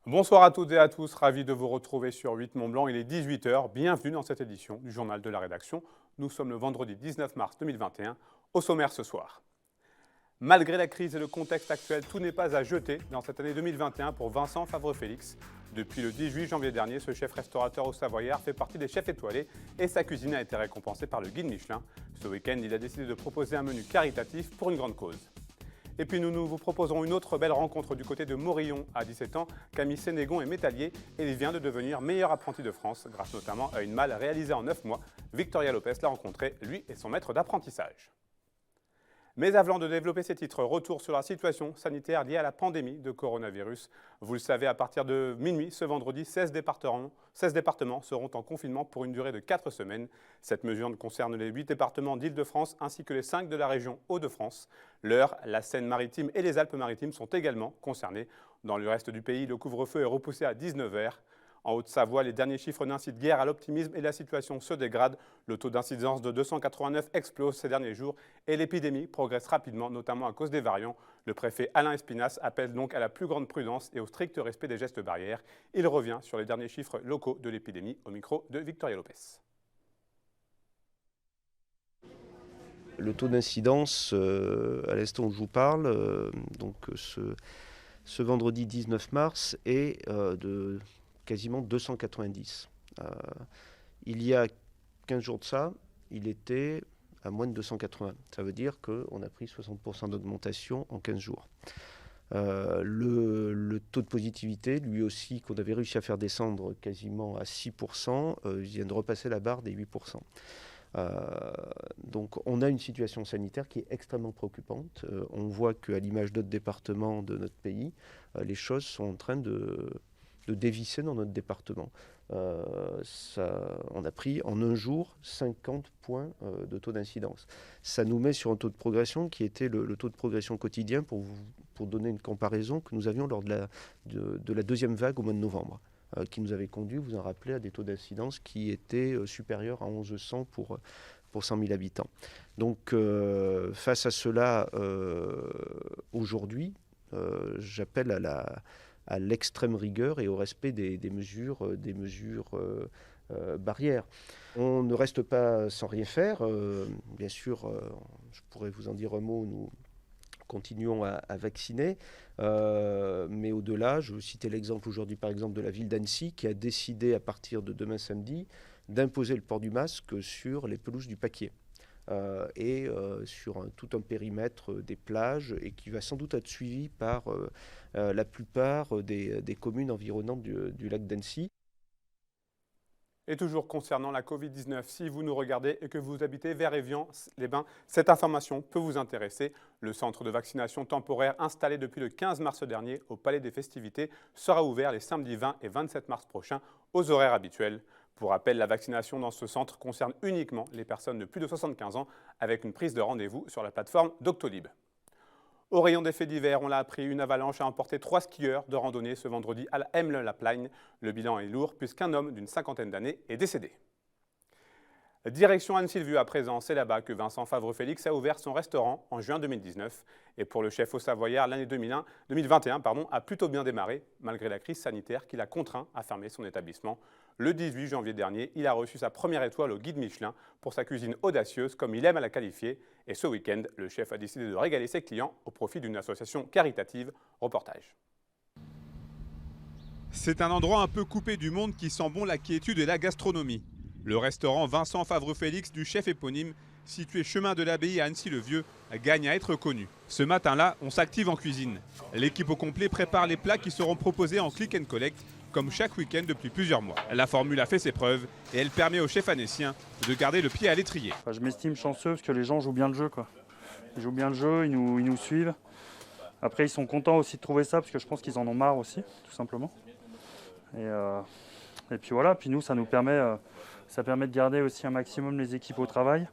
Bonsoir à toutes et à tous, ravi de vous retrouver sur 8 Mont Blanc. Il est 18 h, bienvenue dans cette édition du Journal de la Rédaction. Nous sommes le vendredi 19 mars 2021, au sommaire ce soir. Malgré la crise et le contexte actuel, tout n'est pas à jeter dans cette année 2021 pour Vincent Favre-Félix. Depuis le 18 janvier dernier, ce chef restaurateur au Savoyard fait partie des chefs étoilés et sa cuisine a été récompensée par le guide Michelin. Ce week-end, il a décidé de proposer un menu caritatif pour une grande cause. Et puis nous vous proposons une autre belle rencontre du côté de Morillon. À 17 ans, Camille Sénégon est métallier et il vient de devenir meilleur apprenti de France grâce notamment à une malle réalisée en 9 mois. Victoria Lopez l'a rencontré, lui et son maître d'apprentissage. Mais avant de développer ces titres, retour sur la situation sanitaire liée à la pandémie de coronavirus. Vous le savez, à partir de minuit ce vendredi, 16 départements seront en confinement pour une durée de 4 semaines. Cette mesure concerne les 8 départements d'Île-de-France ainsi que les 5 de la région Hauts-de-France. L'Eure, la Seine-Maritime et les Alpes-Maritimes sont également concernés. Dans le reste du pays, le couvre-feu est repoussé à 19 h. En Haute-Savoie, les derniers chiffres n'incitent guère à l'optimisme et la situation se dégrade. Le taux d'incidence de 289 explose ces derniers jours et l'épidémie progresse rapidement, notamment à cause des variants. Le préfet Alain Espinasse appelle donc à la plus grande prudence et au strict respect des gestes barrières. Il revient sur les derniers chiffres locaux de l'épidémie au micro de Victoria Lopez. Le taux d'incidence, à l'instant où je vous parle, ce vendredi 19 mars, est de quasiment 290. Il y a 15 jours de ça, il était à moins de 280. Ça veut dire qu'on a pris 60% d'augmentation en 15 jours. Le taux de positivité, lui aussi, qu'on avait réussi à faire descendre quasiment à 6%, vient de repasser la barre des 8%. Donc on a une situation sanitaire qui est extrêmement préoccupante. On voit qu'à l'image d'autres départements de notre pays, les choses sont en train de dévisser dans notre département. On a pris en un jour 50 points de taux d'incidence. Ça nous met sur un taux de progression qui était le taux de progression quotidien, pour donner une comparaison, que nous avions lors de la deuxième vague au mois de novembre, qui nous avait conduit, vous en rappelez, à des taux d'incidence qui étaient supérieurs à 1100 pour 100 000 habitants. Donc face à cela, aujourd'hui, j'appelle à l'extrême rigueur et au respect des mesures barrières. On ne reste pas sans rien faire. Bien sûr, je pourrais vous en dire un mot, nous continuons à vacciner, mais au-delà, je vais citer l'exemple aujourd'hui par exemple de la ville d'Annecy qui a décidé à partir de demain samedi d'imposer le port du masque sur les pelouses du Paquier. Et sur tout un périmètre des plages, et qui va sans doute être suivi par la plupart des communes environnantes du lac d'Annecy. Et toujours concernant la Covid-19, si vous nous regardez et que vous habitez vers Évian-les-Bains, cette information peut vous intéresser. Le centre de vaccination temporaire installé depuis le 15 mars dernier au Palais des Festivités sera ouvert les samedis 20 et 27 mars prochains aux horaires habituels. Pour rappel, la vaccination dans ce centre concerne uniquement les personnes de plus de 75 ans avec une prise de rendez-vous sur la plateforme Doctolib. Au rayon des faits divers, on l'a appris, une avalanche a emporté 3 skieurs de randonnée ce vendredi à la Hemle-la-Plagne. Le bilan est lourd puisqu'un homme d'une cinquantaine d'années est décédé. Direction Anne-Sylvie à présent, c'est là-bas que Vincent Favre-Félix a ouvert son restaurant en juin 2019. Et pour le chef au Savoyard, l'année 2021 a plutôt bien démarré, malgré la crise sanitaire qui l'a contraint à fermer son établissement. Le 18 janvier dernier, il a reçu sa première étoile au guide Michelin pour sa cuisine audacieuse, comme il aime à la qualifier. Et ce week-end, le chef a décidé de régaler ses clients au profit d'une association caritative. Reportage. C'est un endroit un peu coupé du monde qui sent bon la quiétude et la gastronomie. Le restaurant Vincent Favre-Félix du chef éponyme, situé chemin de l'Abbaye à Annecy-le-Vieux, gagne à être connu. Ce matin-là, on s'active en cuisine. L'équipe au complet prépare les plats qui seront proposés en click and collect, comme chaque week-end depuis plusieurs mois. La formule a fait ses preuves et elle permet aux chefs annéciens de garder le pied à l'étrier. Je m'estime chanceux parce que les gens jouent bien le jeu, quoi. Ils jouent bien le jeu, ils nous suivent. Après, ils sont contents aussi de trouver ça parce que je pense qu'ils en ont marre aussi, tout simplement. Et puis voilà, puis nous, ça permet de garder aussi un maximum les équipes au travail,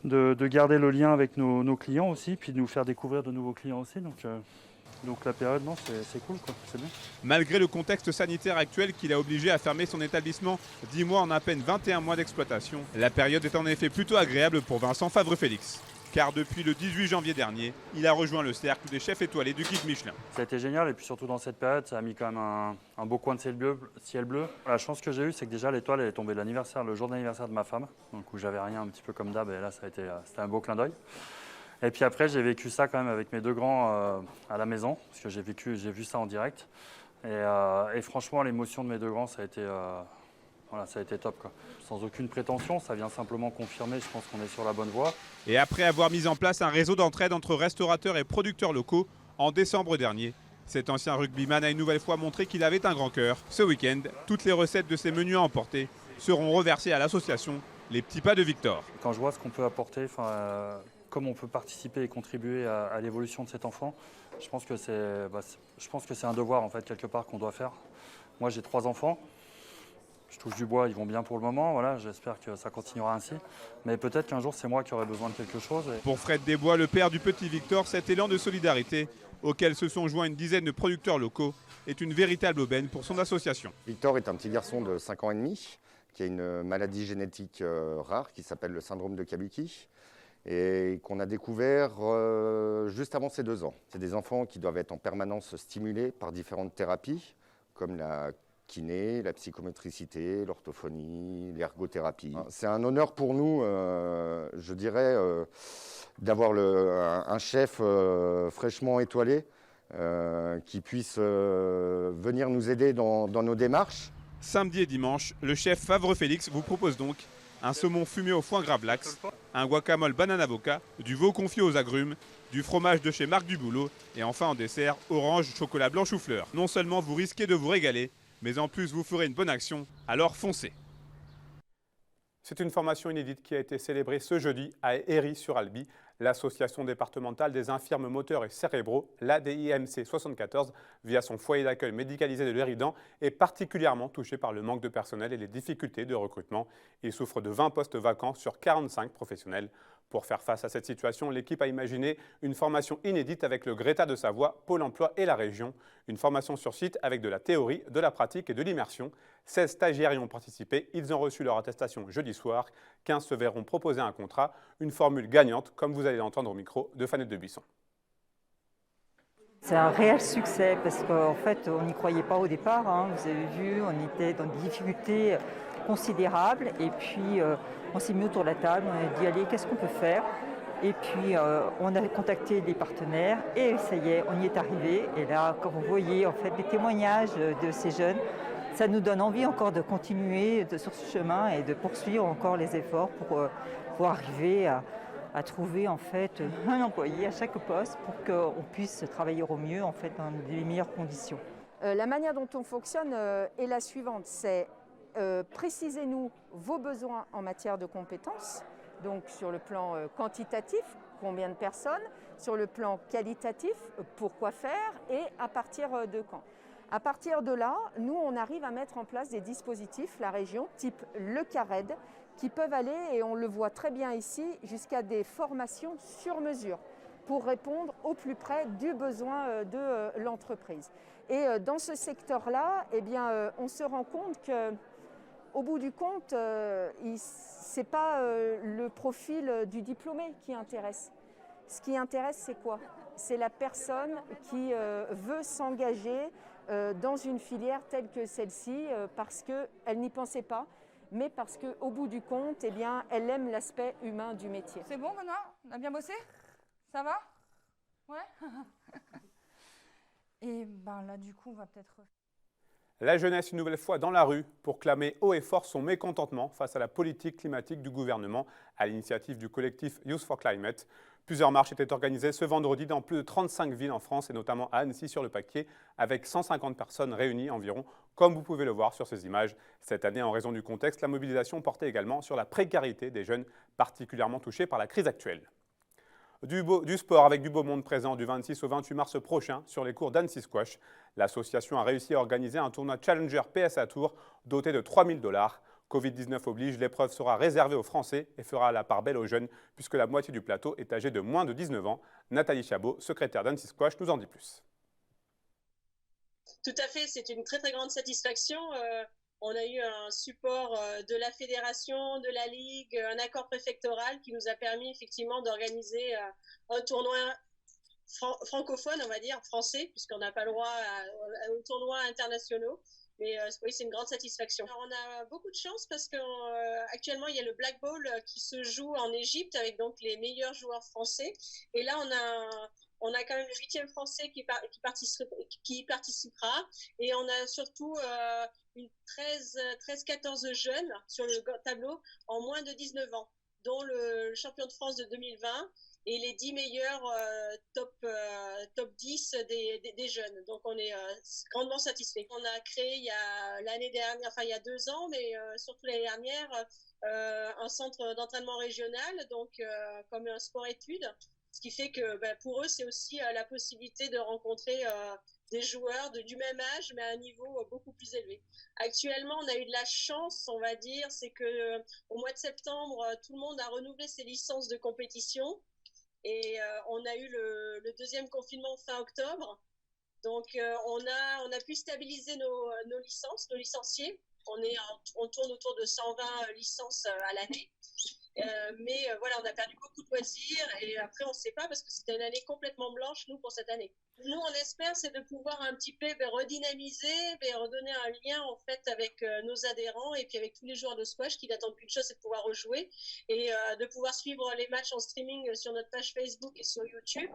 de garder le lien avec nos clients aussi, puis de nous faire découvrir de nouveaux clients aussi. Donc la période, non, c'est cool, quoi. C'est bien. Malgré le contexte sanitaire actuel qui l'a obligé à fermer son établissement 10 mois en à peine 21 mois d'exploitation, la période est en effet plutôt agréable pour Vincent Favre-Félix. car depuis le 18 janvier dernier, il a rejoint le cercle des chefs étoilés du guide Michelin. Ça a été génial et puis surtout dans cette période, ça a mis quand même un beau coin de ciel bleu. La chance que j'ai eue, c'est que déjà l'étoile est tombée le jour d'anniversaire de ma femme, donc où j'avais rien un petit peu comme d'hab et là c'était un beau clin d'œil. Et puis après j'ai vécu ça quand même avec mes deux grands à la maison, parce que j'ai vu ça en direct. Et franchement l'émotion de mes deux grands ça a été top, quoi. Sans aucune prétention, ça vient simplement confirmer, je pense qu'on est sur la bonne voie. Et après avoir mis en place un réseau d'entraide entre restaurateurs et producteurs locaux en décembre dernier, cet ancien rugbyman a une nouvelle fois montré qu'il avait un grand cœur. Ce week-end, toutes les recettes de ses menus à emporter seront reversées à l'association Les Petits Pas de Victor. Quand je vois ce qu'on peut apporter, comment on peut participer et contribuer à l'évolution de cet enfant, je pense que c'est un devoir en fait quelque part qu'on doit faire. Moi j'ai 3 enfants. Je touche du bois, ils vont bien pour le moment, voilà, j'espère que ça continuera ainsi. Mais peut-être qu'un jour, c'est moi qui aurai besoin de quelque chose. Pour Fred Desbois, le père du petit Victor, cet élan de solidarité, auquel se sont joints une dizaine de producteurs locaux, est une véritable aubaine pour son association. Victor est un petit garçon de 5 ans et demi, qui a une maladie génétique rare, qui s'appelle le syndrome de Kabuki, et qu'on a découvert juste avant ses 2 ans. C'est des enfants qui doivent être en permanence stimulés par différentes thérapies, comme la kiné, la psychométricité, l'orthophonie, l'ergothérapie. C'est un honneur pour nous, je dirais, d'avoir un chef fraîchement étoilé qui puisse venir nous aider dans nos démarches. Samedi et dimanche, le chef Favre Félix vous propose donc un saumon fumé au foin gras Blax, un guacamole banane avocat, du veau confit aux agrumes, du fromage de chez Marc Duboulot et enfin en dessert, orange, chocolat blanc, chou-fleur. Non seulement vous risquez de vous régaler, mais en plus vous ferez une bonne action, alors foncez. C'est une formation inédite qui a été célébrée ce jeudi à Héry-sur-Albi. L'association départementale des infirmes moteurs et cérébraux, l'ADIMC 74, via son foyer d'accueil médicalisé de l'Éridan, est particulièrement touchée par le manque de personnel et les difficultés de recrutement. Il souffre de 20 postes vacants sur 45 professionnels. Pour faire face à cette situation, l'équipe a imaginé une formation inédite avec le Greta de Savoie, Pôle emploi et la région. Une formation sur site avec de la théorie, de la pratique et de l'immersion. 16 stagiaires y ont participé, ils ont reçu leur attestation jeudi soir. 15 se verront proposer un contrat, une formule gagnante, comme vous allez l'entendre au micro de Fanette de Buisson. C'est un réel succès parce qu'en fait, on n'y croyait pas au départ. Hein. Vous avez vu, on était dans des difficultés considérables. Et puis, on s'est mis autour de la table, on a dit, allez, qu'est-ce qu'on peut faire? Et puis, on a contacté les partenaires et ça y est, on y est arrivé. Et là, quand vous voyez en fait, les témoignages de ces jeunes, ça nous donne envie encore de continuer sur ce chemin et de poursuivre encore les efforts pour arriver à trouver en fait un employé à chaque poste pour qu'on puisse travailler au mieux en fait dans les meilleures conditions. La manière dont on fonctionne est la suivante, c'est précisez-nous vos besoins en matière de compétences, donc sur le plan quantitatif, combien de personnes, sur le plan qualitatif, pourquoi faire et à partir de quand. À partir de là, nous on arrive à mettre en place des dispositifs, la région, type le CARED, qui peuvent aller, et on le voit très bien ici, jusqu'à des formations sur mesure pour répondre au plus près du besoin de l'entreprise. Et dans ce secteur-là, eh bien, on se rend compte qu'au bout du compte, ce n'est pas le profil du diplômé qui intéresse. Ce qui intéresse, c'est quoi? C'est la personne qui veut s'engager dans une filière telle que celle-ci parce qu'elle n'y pensait pas, mais parce qu'au bout du compte, eh bien, elle aime l'aspect humain du métier. C'est bon maintenant? On a bien bossé? Ça va? Ouais. Et ben là, du coup, on va peut-être... La jeunesse, une nouvelle fois dans la rue, pour clamer haut et fort son mécontentement face à la politique climatique du gouvernement, à l'initiative du collectif Youth for Climate. Plusieurs marches étaient organisées ce vendredi dans plus de 35 villes en France et notamment à Annecy-sur-le-Paquier, avec 150 personnes réunies environ, comme vous pouvez le voir sur ces images. Cette année, en raison du contexte, la mobilisation portait également sur la précarité des jeunes, particulièrement touchés par la crise actuelle. Du sport avec du beau monde présent du 26 au 28 mars prochain sur les cours d'Annecy Squash. L'association a réussi à organiser un tournoi Challenger PSA Tour doté de 3 000 $. Covid-19 oblige, l'épreuve sera réservée aux Français et fera la part belle aux jeunes puisque la moitié du plateau est âgée de moins de 19 ans. Nathalie Chabot, secrétaire d'Annecy Squash, nous en dit plus. Tout à fait, c'est une très très grande satisfaction On a eu un support de la fédération, de la ligue, un accord préfectoral qui nous a permis effectivement d'organiser un tournoi francophone, on va dire, français, puisqu'on n'a pas le droit aux tournois internationaux. Mais oui, c'est une grande satisfaction. Alors, on a beaucoup de chance parce qu'actuellement, il y a le Black Ball qui se joue en Égypte avec donc les meilleurs joueurs français. Et là, on a quand même le 8e français qui participera. Et on a surtout une 13-14 jeunes sur le tableau en moins de 19 ans, dont le champion de France de 2020 et les 10 meilleurs top 10 des jeunes. Donc on est grandement satisfait. On a créé il y a 2 ans, mais surtout l'année dernière, un centre d'entraînement régional, donc comme un sport-études, ce qui fait que pour eux, c'est aussi la possibilité de rencontrer des joueurs du même âge, mais à un niveau beaucoup plus élevé. Actuellement, on a eu de la chance, on va dire, c'est que au mois de septembre, tout le monde a renouvelé ses licences de compétition. Et on a eu le 2e confinement fin octobre. Donc, on a pu stabiliser nos licences, nos licenciés. On tourne autour de 120 licences à l'année. Mais voilà, on a perdu beaucoup de loisirs et après on ne sait pas parce que c'était une année complètement blanche nous pour cette année. Nous on espère c'est de pouvoir un petit peu redynamiser, redonner un lien en fait avec nos adhérents et puis avec tous les joueurs de squash qui n'attendent qu'une chose, c'est de pouvoir rejouer et de pouvoir suivre les matchs en streaming sur notre page Facebook et sur YouTube.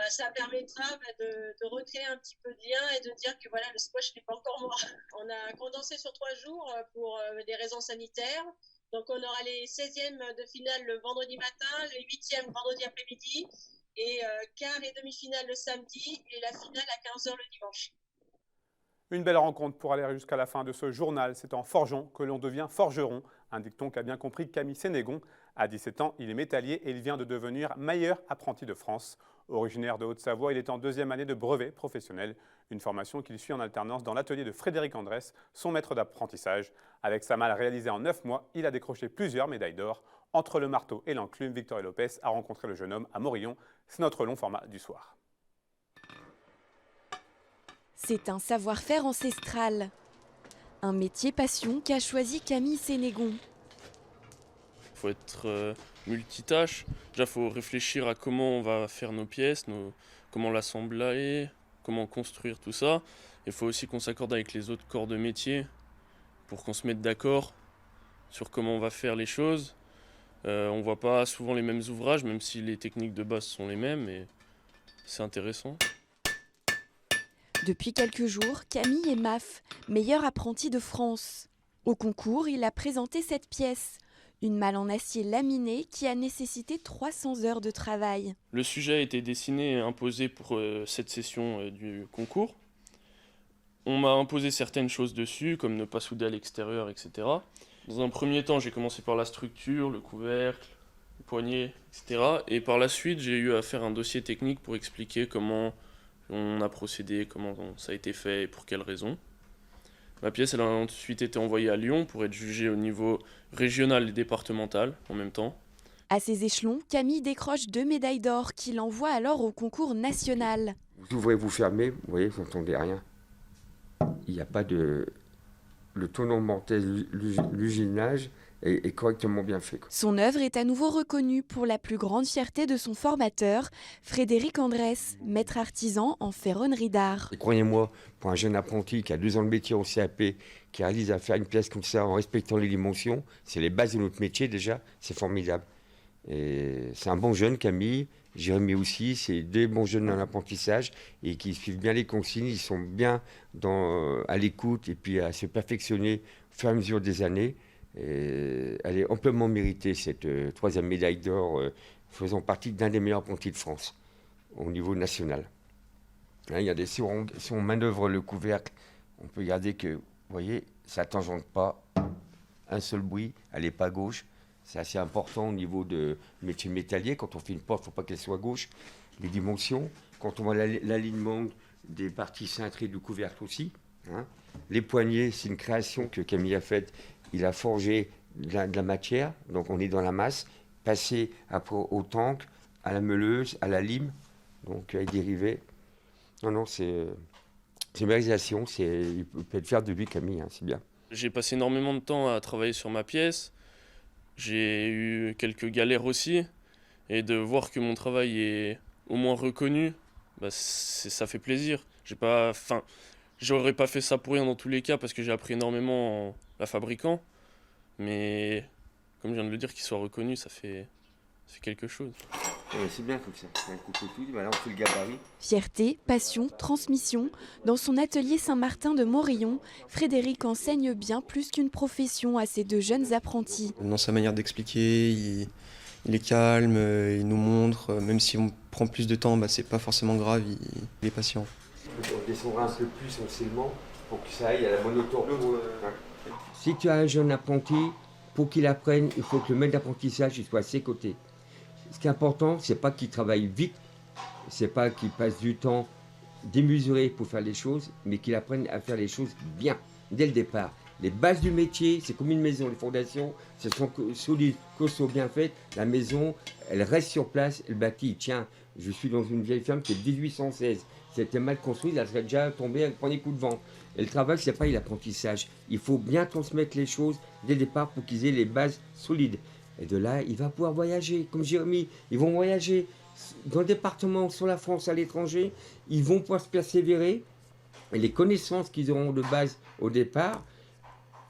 Ça permettra de recréer un petit peu de lien et de dire que voilà, le squash n'est pas encore mort. On a condensé sur 3 jours pour des raisons sanitaires. Donc, on aura les 16e de finale le vendredi matin, les 8e vendredi après-midi, et quart et demi-finale le samedi, et la finale à 15h le dimanche. Une belle rencontre pour aller jusqu'à la fin de ce journal. C'est en forgeant que l'on devient forgeron. Un dicton qu'a bien compris Camille Sénégon. À 17 ans, il est métallier et il vient de devenir meilleur apprenti de France. Originaire de Haute-Savoie, il est en 2e année de brevet professionnel, une formation qu'il suit en alternance dans l'atelier de Frédéric Andrès, son maître d'apprentissage. Avec sa malle réalisée en 9 mois, il a décroché plusieurs médailles d'or. Entre le marteau et l'enclume, Victoria Lopez a rencontré le jeune homme à Morillon. C'est notre long format du soir. C'est un savoir-faire ancestral. Un métier passion qu'a choisi Camille Sénégon. Il faut être multitâche. Déjà, il faut réfléchir à comment on va faire nos pièces, comment l'assembler, comment construire tout ça. Il faut aussi qu'on s'accorde avec les autres corps de métier pour qu'on se mette d'accord sur comment on va faire les choses. On ne voit pas souvent les mêmes ouvrages, même si les techniques de base sont les mêmes, et c'est intéressant. Depuis quelques jours, Camille est MAF, meilleur apprenti de France. Au concours, il a présenté cette pièce, une malle en acier laminé qui a nécessité 300 heures de travail. Le sujet a été dessiné et imposé pour cette session du concours. On m'a imposé certaines choses dessus, comme ne pas souder à l'extérieur, etc. Dans un premier temps, j'ai commencé par la structure, le couvercle, le poignet, etc. Et par la suite, j'ai eu à faire un dossier technique pour expliquer comment on a procédé, comment ça a été fait et pour quelles raisons. Ma pièce elle a ensuite été envoyée à Lyon pour être jugée au niveau régional et départemental en même temps. À ces échelons, Camille décroche 2 médailles d'or qu'il envoie alors au concours national. Vous ouvrez, vous fermez, vous voyez, vous n'entendez rien. Il n'y a pas de... Le tournement mortel, l'usinage est correctement bien fait. Son œuvre est à nouveau reconnue pour la plus grande fierté de son formateur, Frédéric Andrès, maître artisan en ferronnerie d'art. Et croyez-moi, pour un jeune apprenti qui a 2 ans de métier en CAP, qui réalise à faire une pièce comme ça en respectant les dimensions, c'est les bases de notre métier déjà, c'est formidable. Et c'est un bon jeune, Camille, Jérémy aussi, c'est 2 bons jeunes dans l'apprentissage et qui suivent bien les consignes, ils sont bien à l'écoute et puis à se perfectionner au fur et à mesure des années. Et elle est amplement méritée, cette 3e médaille d'or, faisant partie d'un des meilleurs apprentis de France au niveau national. Là, il y a si on manœuvre le couvercle, on peut regarder que, vous voyez, ça ne tangente pas, un seul bruit, elle n'est pas gauche. C'est assez important au niveau de métier métallier. Quand on fait une porte, il ne faut pas qu'elle soit gauche. Les dimensions, quand on voit l'alignement des parties cintrées du couvercle aussi. Hein. Les poignées, c'est une création que Camille a faite. Il a forgé de la matière, donc on est dans la masse, passé après au tank, à la meuleuse, à la lime, donc avec dérivé. Non, c'est une réalisation, il peut être fier de lui, Camille, hein, c'est bien. J'ai passé énormément de temps à travailler sur ma pièce. J'ai eu quelques galères aussi. Et de voir que mon travail est au moins reconnu, ça fait plaisir. J'aurais pas fait ça pour rien dans tous les cas parce que j'ai appris énormément en la fabriquant. Mais comme je viens de le dire, qu'il soit reconnu, ça fait quelque chose. C'est bien comme ça. Un couteau tout, voilà, on fait le gabarit. Fierté, passion, transmission. Dans son atelier Saint-Martin de Morillon, Frédéric enseigne bien plus qu'une profession à ses 2 jeunes apprentis. Dans sa manière d'expliquer, il est calme, il nous montre, même si on prend plus de temps, c'est pas forcément grave, il est patient. On descendra un peu plus anciennement pour que ça aille à la monotour. Si tu as un jeune apprenti, pour qu'il apprenne, il faut que le maître d'apprentissage soit à ses côtés. Ce qui est important, c'est pas qu'il travaille vite, c'est pas qu'il passe du temps démesuré pour faire les choses, mais qu'il apprenne à faire les choses bien, dès le départ. Les bases du métier, c'est comme une maison, les fondations, elles sont solides, costauds, bien faites. La maison, elle reste sur place, elle bâtit. Tiens, je suis dans une vieille ferme qui est de 1816. C'était mal construit, elle serait déjà tombée avec des coups de vent. Et le travail, c'est pas l'apprentissage. Il faut bien transmettre les choses dès le départ pour qu'ils aient les bases solides. Et de là, il va pouvoir voyager. Comme Jérémy, ils vont voyager dans le département, sur la France, à l'étranger. Ils vont pouvoir se persévérer. Et les connaissances qu'ils auront de base au départ,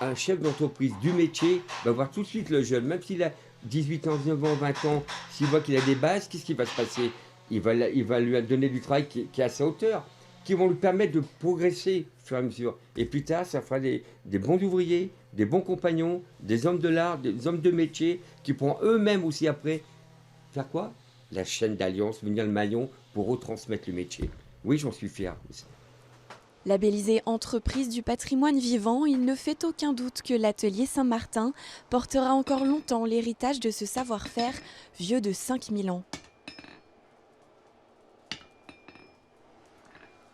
un chef d'entreprise du métier va voir tout de suite le jeune, même s'il a 18 ans, 19 ans, 20 ans, s'il voit qu'il a des bases, qu'est-ce qui va se passer ? Il va lui donner du travail qui est à sa hauteur, qui vont lui permettre de progresser au fur et à mesure. Et plus tard, ça fera des bons ouvriers, des bons compagnons, des hommes de l'art, des hommes de métier, qui pourront eux-mêmes aussi après faire quoi ? La chaîne d'alliance, venir le maillon pour retransmettre le métier. Oui, j'en suis fier. Labellisé entreprise du patrimoine vivant, il ne fait aucun doute que l'atelier Saint-Martin portera encore longtemps l'héritage de ce savoir-faire vieux de 5000 ans.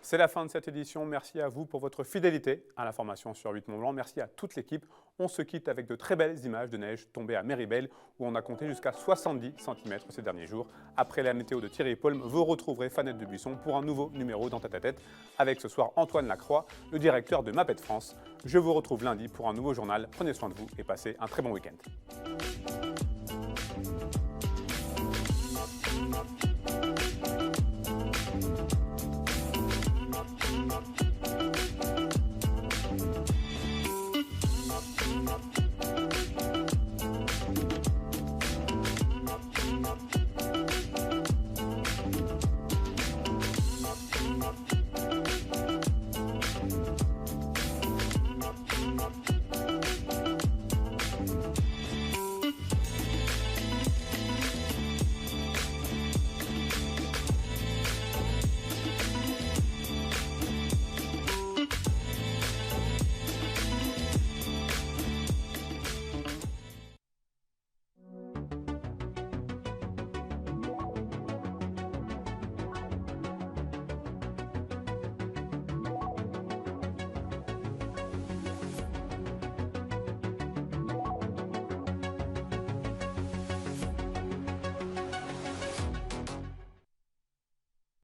C'est la fin de cette édition. Merci à vous pour votre fidélité à l'information sur 8 Mont-Blanc. Merci à toute l'équipe. On se quitte avec de très belles images de neige tombée à Méribel où on a compté jusqu'à 70 cm ces derniers jours. Après la météo de Thierry Paulme, vous retrouverez Fanette de Buisson pour un nouveau numéro dans Tête à Tête avec ce soir Antoine Lacroix, le directeur de Maped France. Je vous retrouve lundi pour un nouveau journal. Prenez soin de vous et passez un très bon week-end.